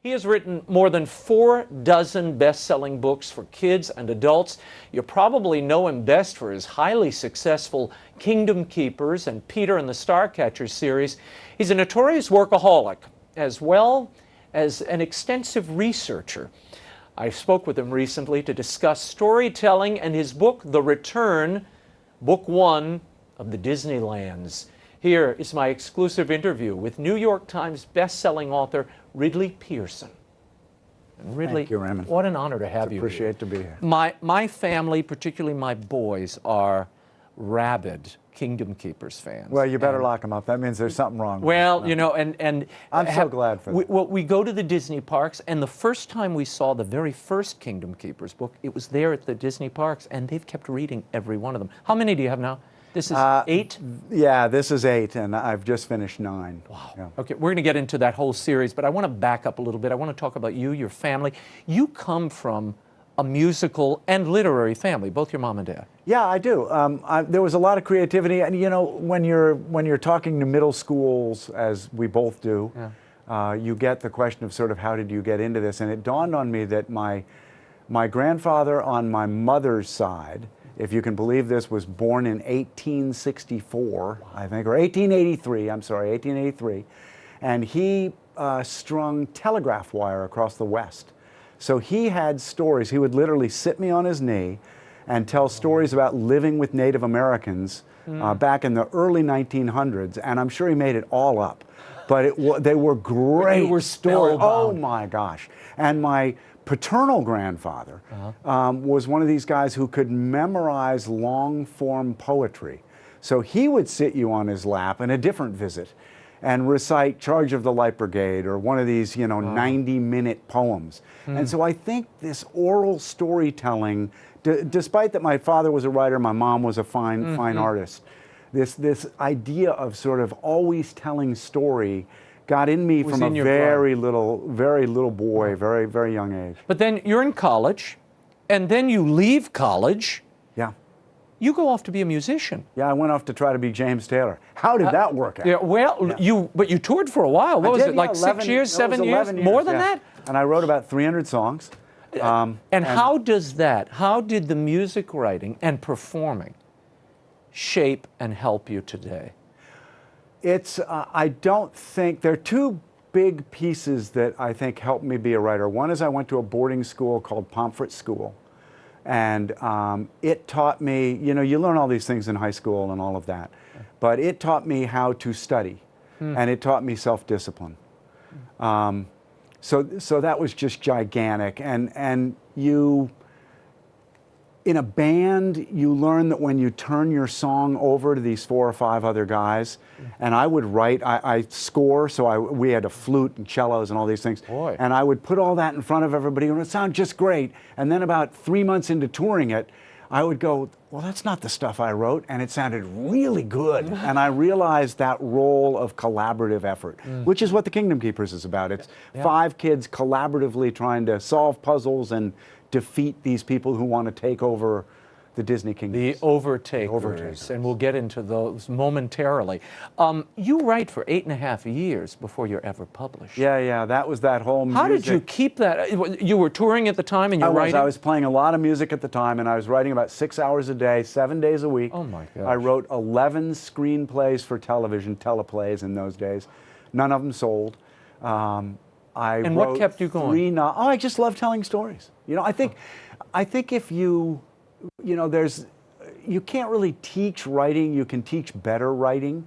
He has written more than 4 dozen best-selling books for kids and adults. You probably know him best for his highly successful Kingdom Keepers and Peter and the Starcatchers series. He's a notorious workaholic, as well as an extensive researcher. I spoke with him recently to discuss storytelling and his book, The Return, Book 1 of the Disneylands. Here is my exclusive interview with New York Times best-selling author Ridley Pearson. And Ridley, thank you, Raymond. What an honor to have you here. Appreciate to be here. My family, particularly my boys, are rabid Kingdom Keepers fans. Well, you better lock them up. That means there's something wrong. Well, you know, and I'm so glad for that. We go to the Disney parks, and the first time we saw the very first Kingdom Keepers book, it was there at the Disney parks, and they've kept reading every one of them. How many do you have now? This is 8? Yeah, this is 8, and I've just finished 9. Wow. Yeah. Okay, we're going to get into that whole series, but I want to back up a little bit. I want to talk about you, your family. You come from a musical and literary family, both your mom and dad. Yeah, I do. There was a lot of creativity, and you know, when you're talking to middle schools, as we both do, you get the question of sort of how did you get into this, and it dawned on me that my grandfather on my mother's side, if you can believe this, was born in 1864, I think, or 1883, I'm sorry, 1883. And he strung telegraph wire across the West. So he had stories. He would literally sit me on his knee and tell stories about living with Native Americans back in the early 1900s. And I'm sure he made it all up. But they were great stories. Oh my gosh. And my paternal grandfather was one of these guys who could memorize long-form poetry. So he would sit you on his lap in a different visit and recite Charge of the Light Brigade or one of these, you know, 90-minute poems. And so I think this oral storytelling, despite that my father was a writer, my mom was a fine artist, this idea of sort of always telling story got in me from a very little boy, very young age. But then you're in college, and then you leave college. Yeah. You go off to be a musician. Yeah, I went off to try to be James Taylor. How did that work out? Yeah, well, but you toured for a while. What was it, like 6 years, 7 years? More than that? And I wrote about 300 songs. And how did the music writing and performing shape and help you today? It's, I don't think, there are 2 big pieces that I think helped me be a writer. One is I went to a boarding school called Pomfret School. And it taught me, you know, you learn all these things in high school and all of that. But it taught me how to study. And it taught me self-discipline. So that was just gigantic. And you, in a band, you learn that when you turn your song over to these 4 or 5 other guys, and I would write, I score, so we had a flute and cellos and all these things. Boy. And I would put all that in front of everybody, and it would sound just great. And then about 3 months into touring it, I would go, well, that's not the stuff I wrote, and it sounded really good. And I realized that role of collaborative effort, which is what the Kingdom Keepers is about. It's 5 kids collaboratively trying to solve puzzles and defeat these people who want to take over the Disney kingdom. The overtakers, and we'll get into those momentarily. You write for 8.5 years before you're ever published. Yeah, that was that whole music. How did you keep that? You were touring at the time and you're writing? I was playing a lot of music at the time, and I was writing about 6 hours a day, 7 days a week. Oh my gosh. I wrote 11 screenplays for television, teleplays in those days. None of them sold. And what kept you going? I just love telling stories. You know, I think if you can't really teach writing. You can teach better writing,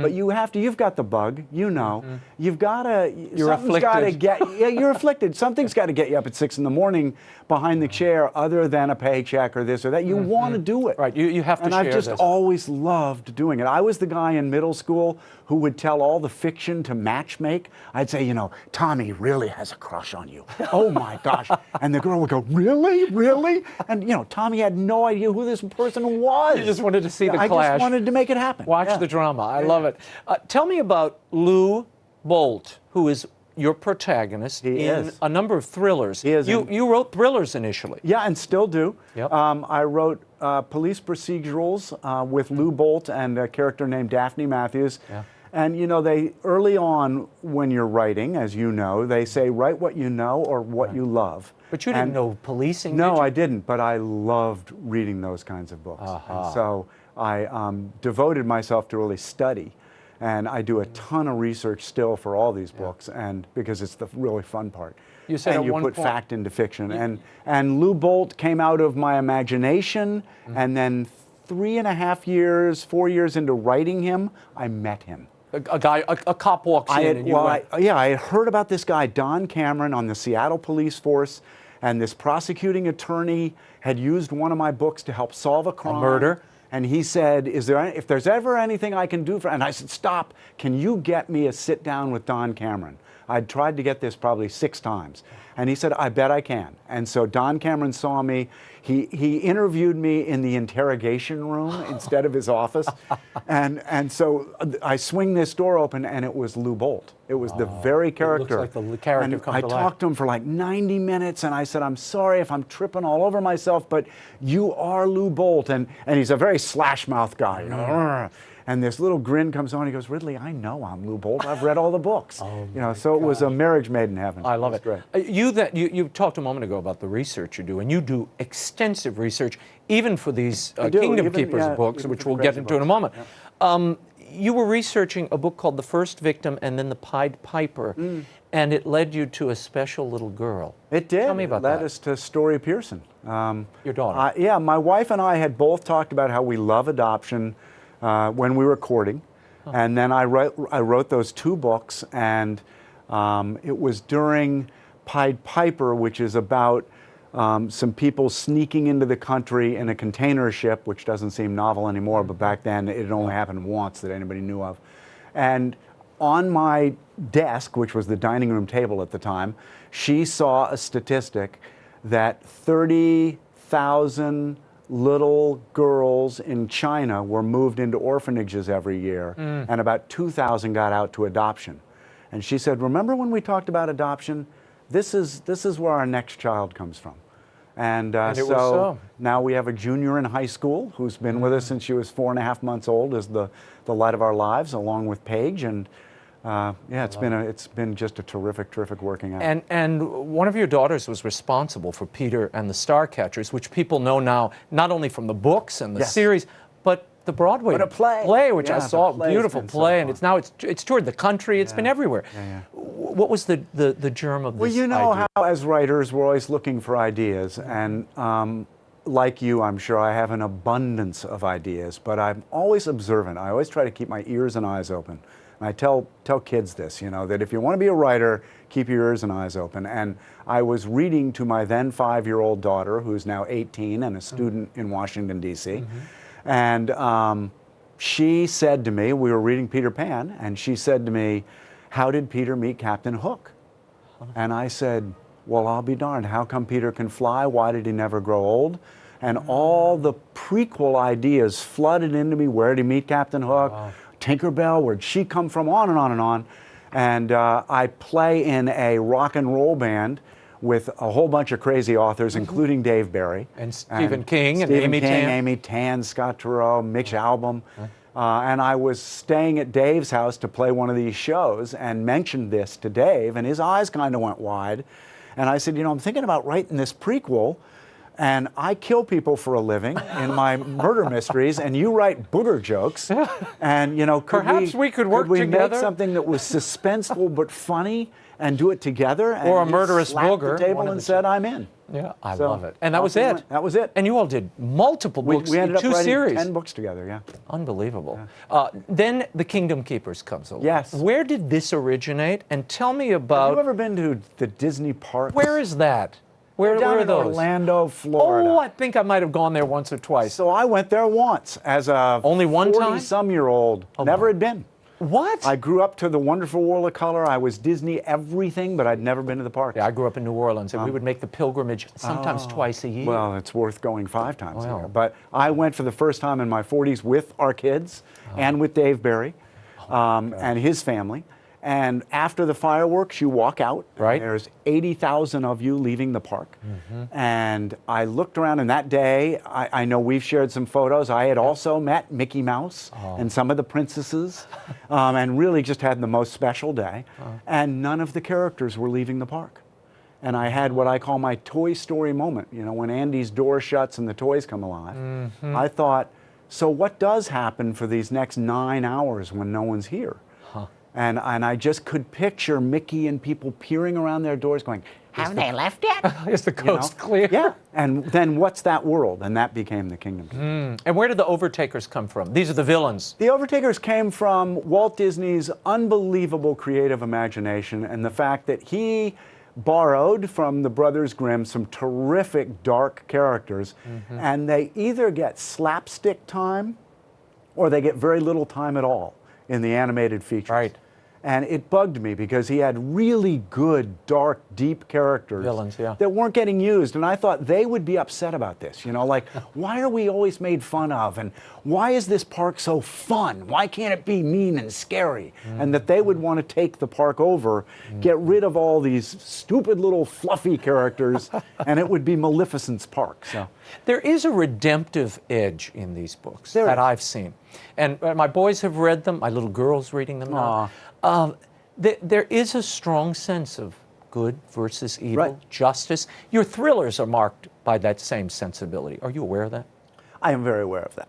but you've got the bug, you know. You've got to, you're afflicted. You're afflicted. Something's got to get you up at 6 in the morning behind the chair other than a paycheck or this or that. You want to do it. Right, you have to and share I've just this. always loved doing it. I was the guy in middle school who would tell all the fiction to matchmake. I'd say, you know, Tommy really has a crush on you. Oh my gosh. And the girl would go, really? Really? And, you know, Tommy had no idea who this person was. You just wanted to see the clash. I just wanted to make it happen. Watch the drama. I love it. Tell me about Lou Bolt, who is your protagonist in a number of thrillers. He is. You wrote thrillers initially. Yeah, and still do. Yep. I wrote police procedurals with Lou Bolt and a character named Daphne Matthews. Yeah. And you know, they early on when you're writing, as you know, they say write what you know or what you love. But you didn't know policing, No, did you? I didn't, but I loved reading those kinds of books. And so I devoted myself to really study. And I do a ton of research still for all these books, and because it's the really fun part. You said and at you one put point, fact into fiction. And Lou Bolt came out of my imagination, and then 3.5 years, 4 years into writing him, I met him. A cop walks in and you went, I had heard about this guy, Don Cameron, on the Seattle police force, and this prosecuting attorney had used one of my books to help solve a crime. a murder. And he said, if there's ever anything I can do for, and I said, stop, can you get me a sit down with Don Cameron? I'd tried to get this probably 6 times. And he said, I bet I can. And so Don Cameron saw me. He interviewed me in the interrogation room instead of his office. And so I swing this door open, and it was Lou Bolt. It was the very character. It looks like the character and come I to life. talked to him for like 90 minutes, and I said, I'm sorry if I'm tripping all over myself, but you are Lou Bolt. And he's a very slash-mouth guy, you know. And this little grin comes on. He goes, Ridley, I know I'm Lou Bolt. I've read all the books. You know, so it was a marriage made in heaven. I love it. Great. You talked a moment ago about the research you do, and you do extensive research, even for these Kingdom Keepers books, which we'll get into in a moment. Yeah. You were researching a book called The First Victim and then The Pied Piper, and it led you to a special little girl. It did. Tell me about that. It that. led us to Story Pearson. Your daughter. Yeah, my wife and I had both talked about how we love adoption when we were courting. And then I wrote those 2 books, and it was during Pied Piper, which is about some people sneaking into the country in a container ship, which doesn't seem novel anymore, but back then it had only happened once that anybody knew of. And on my desk, which was the dining room table at the time, she saw a statistic that 30,000 little girls in China were moved into orphanages every year, and about 2,000 got out to adoption. And she said, remember when we talked about adoption? This is where our next child comes from. And so now we have a junior in high school who's been with us since she was 4.5 months old, is the light of our lives, along with Paige. And yeah, it's been just a terrific working out. And one of your daughters was responsible for Peter and the Starcatchers, which people know now not only from the books and the series, but the Broadway play, which I saw, beautiful play, and it's toured the country. It's been everywhere. What was the germ of this? Well, you know idea? how as writers we're always looking for ideas, and like you, I'm sure I have an abundance of ideas, but I'm always observant. I always try to keep my ears and eyes open. And I tell kids this, you know, that if you want to be a writer, keep your ears and eyes open. And I was reading to my then 5-year-old daughter, who's now 18 and a student in Washington, D.C. And she said to me, we were reading Peter Pan, and she said to me, how did Peter meet Captain Hook? And I said, well, I'll be darned. How come Peter can fly? Why did he never grow old? And all the prequel ideas flooded into me. Where did he meet Captain Hook? Tinkerbell, where'd she come from? On and on and on. And I play in a rock and roll band with a whole bunch of crazy authors, including Dave Barry. And Stephen King and Amy Tan. Amy Tan, Scott Turow, Mitch Albom. And I was staying at Dave's house to play one of these shows and mentioned this to Dave, and his eyes kind of went wide. And I said, you know, I'm thinking about writing this prequel, and I kill people for a living in my murder mysteries, and you write booger jokes. And, you know, perhaps we could work together? together? Make something that was suspenseful but funny and do it together? And or a murderous slapped booger. the table and said, I'm in. Yeah, I love it. And that was it. That was it. And you all did multiple books we ended in 2 up writing series. 10 books together, yeah. Unbelievable. Yeah. Then the Kingdom Keepers comes along. Yes. Where did this originate? And tell me about... Have you ever been to the Disney parks? Where is that? Where are those? Orlando, Florida. Oh, I think I might have gone there once or twice. So I went there once as a only one time? 40-some-year-old. Never had been. What? I grew up to the Wonderful World of Color. I was Disney everything, but I'd never been to the park. Yeah, I grew up in New Orleans, and we would make the pilgrimage sometimes twice a year. Well, it's worth going 5 times a year. But I went for the first time in my 40s with our kids and with Dave Barry and his family. And after the fireworks, you walk out. Right. There's 80,000 of you leaving the park. And I looked around, and that day, I know we've shared some photos. I had also met Mickey Mouse and some of the princesses, and really just had the most special day. And none of the characters were leaving the park. And I had what I call my Toy Story moment. You know, when Andy's door shuts and the toys come alive. I thought, so what does happen for these next 9 hours when no one's here? And I just could picture Mickey and people peering around their doors going, have they left yet? Is the coast clear? Yeah. And then what's that world? And that became the Kingdom. And where did the Overtakers come from? These are the villains. The Overtakers came from Walt Disney's unbelievable creative imagination and the fact that he borrowed from the Brothers Grimm some terrific dark characters, and they either get slapstick time or they get very little time at all in the animated features. Right. And it bugged me because he had really good, dark, deep characters Villains, yeah. that weren't getting used. And I thought they would be upset about this. You know, like, why are we always made fun of? And why is this park so fun? Why can't it be mean and scary? And that they would want to take the park over, get rid of all these stupid little fluffy characters, and it would be Maleficent's park. So There is a redemptive edge in these books There that is. I've seen. And my boys have read them, my little girl's reading them now. There is a strong sense of good versus evil, Right. justice. Your thrillers are marked by that same sensibility. Are you aware of that? I am very aware of that.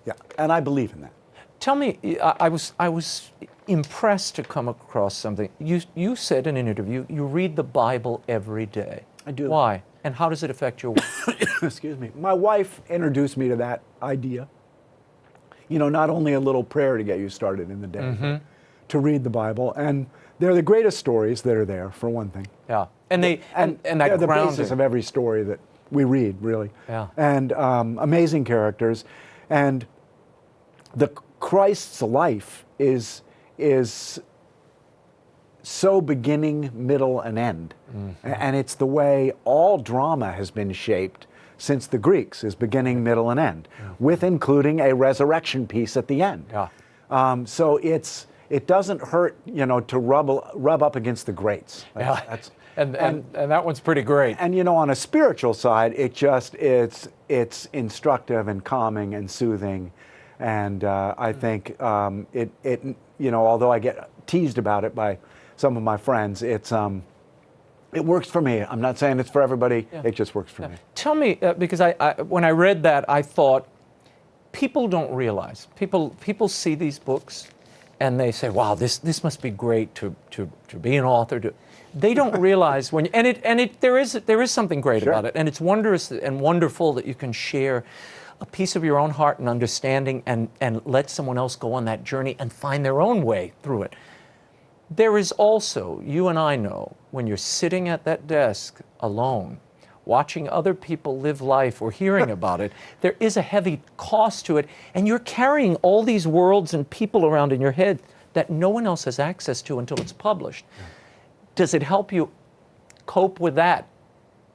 Yeah, and I believe in that. Tell me, I was impressed to come across something. You said in an interview you read the Bible every day. I do. Why? And how does it affect your work? Excuse me. My wife introduced me to that idea. You know, not only a little prayer to get you started in the day, but to read the Bible. And they're the greatest stories that are there, for one thing. Yeah. And they and that they're the grounding. basis of every story that we read, really. Yeah. And amazing characters. And the Christ's life is so beginning, middle, and end. And it's the way all drama has been shaped since the Greeks, is beginning, middle, and end, with including a resurrection piece at the end. Yeah. So it doesn't hurt, you know, to rub up against the greats. Yeah. And that one's pretty great. And you know, on a spiritual side, it's instructive and calming and soothing, and I think it you know, although I get teased about it by some of my friends, it works for me. I'm not saying it's for everybody. Yeah. It just works for me. Tell me, because when I read that, I thought people don't realize. People see these books, and they say, "Wow, this must be great to be an author." They don't realize when there is something great Sure. about it, and it's wondrous and wonderful that you can share a piece of your own heart and understanding, and let someone else go on that journey and find their own way through it. There is also, you and I know, when you're sitting at that desk alone, watching other people live life or hearing about it, there is a heavy cost to it, and you're carrying all these worlds and people around in your head that no one else has access to until it's published. Does it help you cope with that?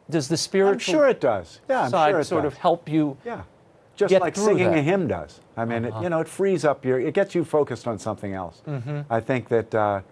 Does the spiritual I'm sure it does. Yeah, I'm side sure it sort does. of help you? Yeah, just get like through singing that? a hymn does. I mean, it, you know, it frees up it gets you focused on something else. I think that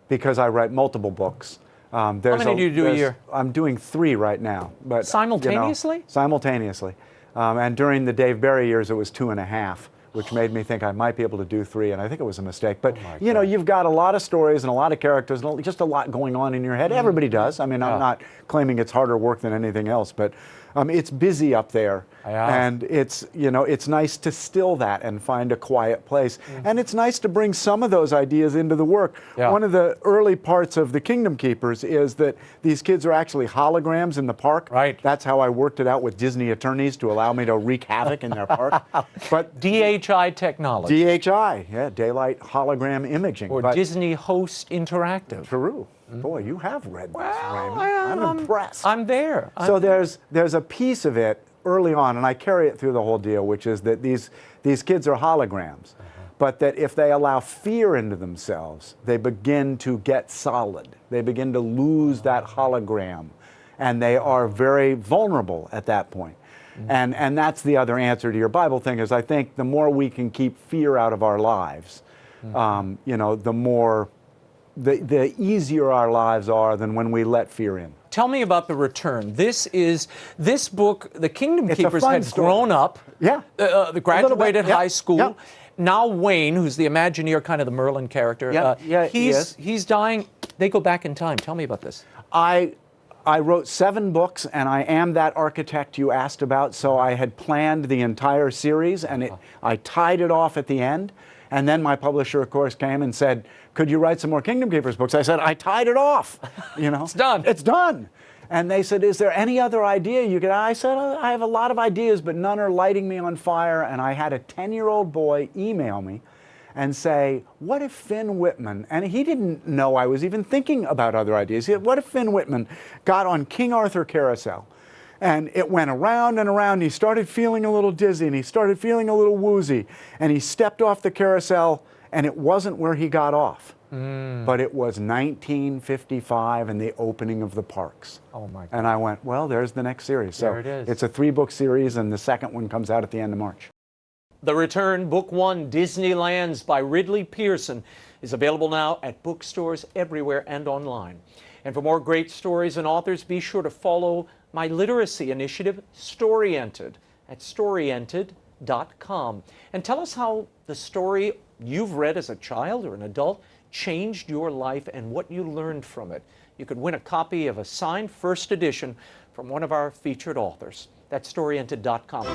because I write multiple books. There's How many do you do a year? I'm doing 3 right now. But Simultaneously? You know, simultaneously. And during the Dave Barry years, it was 2.5, which made me think I might be able to do 3, and I think it was a mistake. But, you know, you've got a lot of stories and a lot of characters and just a lot going on in your head. Everybody does. I mean, I'm not claiming it's harder work than anything else, but it's busy up there. And it's, you know, it's nice to still that and find a quiet place. And it's nice to bring some of those ideas into the work. One of the early parts of the Kingdom Keepers is that these kids are actually holograms in the park. Right. That's how I worked it out with Disney attorneys to allow me to wreak havoc in their park. But DHI technology. DHI, yeah, daylight hologram imaging. Or but Disney Host Interactive. Peru. Boy, you have read this, Raymond. I'm impressed. I'm there. So there's a piece of it early on, and I carry it through the whole deal, which is that these kids are holograms, but that if they allow fear into themselves, they begin to get solid. They begin to lose that hologram, and they are very vulnerable at that point. And that's the other answer to your Bible thing, is I think the more we can keep fear out of our lives, you know, the more the easier our lives are than when we let fear in. Tell me about The Return. This book, the Kingdom It's a Keepers fun had story. grown up, Yeah. graduated yeah, high school. yeah. Now Wayne, who's the Imagineer, kind of the Merlin character, he is. he's dying. They go back in time. Tell me about this. I wrote 7 books, and I am that architect you asked about, so I had planned the entire series, and I tied it off at the end. And then my publisher, of course, came and said, could you write some more Kingdom Keepers books? I said, I tied it off. You know, It's done. It's done. And they said, is there any other idea you could? I said, I have a lot of ideas, but none are lighting me on fire. And I had a 10-year-old boy email me and say, what if Finn Whitman, and he didn't know I was even thinking about other ideas. He said, what if Finn Whitman got on King Arthur Carousel? And it went around and around, and he started feeling a little dizzy, and he started feeling a little woozy, and he stepped off the carousel, and it wasn't where he got off. But it was 1955 and the opening of the parks. Oh my God. And I went, well, there's the next series. So There it is. it's a 3-book series, and the second one comes out at the end of March. The Return, Book 1, Disneylands by Ridley Pearson, is available now at bookstores everywhere and online. And for more great stories and authors, be sure to follow my literacy initiative, Storyented, at storyented.com. And tell us how the story you've read as a child or an adult changed your life and what you learned from it. You could win a copy of a signed first edition from one of our featured authors. That's storyented.com.